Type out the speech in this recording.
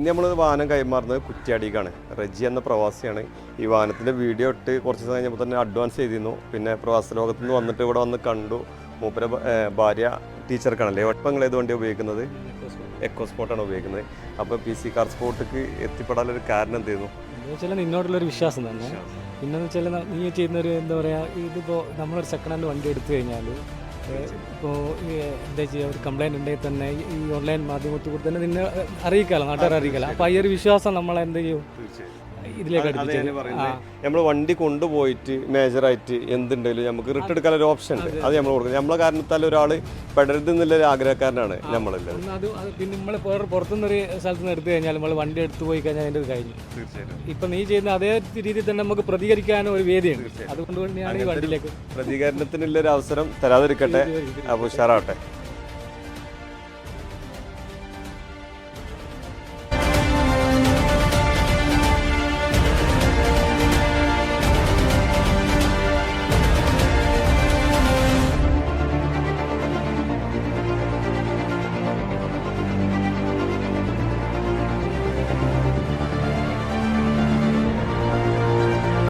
ഇന്ന് നമ്മൾ വാഹനം കൈമാറുന്നത് കുറ്റ്യാടിക്കാണ്. റെജി എന്ന പ്രവാസിയാണ്. ഈ വാഹനത്തിൻ്റെ വീഡിയോ ഇട്ട് കുറച്ച് ദിവസം കഴിഞ്ഞപ്പോൾ തന്നെ അഡ്വാൻസ് ചെയ്തിരുന്നു. പിന്നെ പ്രവാസ ലോകത്ത് നിന്ന് വന്നിട്ട് ഇവിടെ വന്ന് കണ്ടു. മൂപ്പര ഭാര്യ ടീച്ചർക്കാണല്ലേ. ഇപ്പം നിങ്ങൾ ഏത് വണ്ടിയാണ് ഉപയോഗിക്കുന്നത്? എക്കോ സ്പോർട്ടാണ് ഉപയോഗിക്കുന്നത്. അപ്പോൾ PC കാർ സ്പോർട്ടിക്ക് എത്തിപ്പെടാനൊരു കാരണം എന്തായിരുന്നു? നിന്നോടുള്ളൊരു വിശ്വാസം തന്നെ. പിന്നെന്ന് വെച്ചാൽ നീ ചെയ്യുന്നൊരു എന്താ പറയുക, ഇതിപ്പോൾ നമ്മളൊരു സെക്കൻഡ് ഹാൻഡ് വണ്ടി എടുത്തു കഴിഞ്ഞാൽ ഇപ്പോൾ എന്താ ചെയ്യുക, ഒരു കംപ്ലയിൻറ്റ് ഉണ്ടെങ്കിൽ തന്നെ ഈ ഓൺലൈൻ മാധ്യമത്തിൽ കൂടി തന്നെ നിന്നെ അറിയിക്കാമല്ലോ, നാട്ടുകാരെ അറിയിക്കാമല്ലോ. അപ്പോൾ ഈ ഒരു വിശ്വാസം നമ്മളെന്ത് ചെയ്യും ഇതിലേക്ക് നമ്മൾ വണ്ടി കൊണ്ടുപോയിട്ട് മേജറായിട്ട് എന്തുണ്ടെങ്കിലും നമുക്ക് റിട്ടേൺ എടുക്കാൻ ഒരു ഓപ്ഷൻ ഉണ്ട്. അത് നമ്മൾ കൊടുക്കുന്നത് നമ്മളെ കാരണത്താൽ ഒരാൾ പെടരുത് എന്നുള്ളൊരു ആഗ്രഹക്കാരനാണ് നമ്മളല്ലേ. അത് പിന്നെ നമ്മൾ പുറത്തുനിന്നൊരു സ്ഥലത്ത് നിന്ന് എടുത്തു കഴിഞ്ഞാൽ നമ്മൾ വണ്ടി എടുത്തു പോയി കഴിഞ്ഞാൽ അതിൻ്റെ കഴിഞ്ഞു. ഇപ്പം നീ ചെയ്യുന്ന അതേ രീതിയിൽ തന്നെ നമുക്ക് പ്രതികരിക്കാനും ഒരു വേദിയുണ്ട്. അതുകൊണ്ട് തന്നെയാണ് ഈ വണ്ടിയിലേക്ക് പ്രതികരണത്തിനുള്ളൊരു അവസരം തരാതിരിക്കട്ടെ. അപ്പോൾ ഉഷാറാവട്ടെ.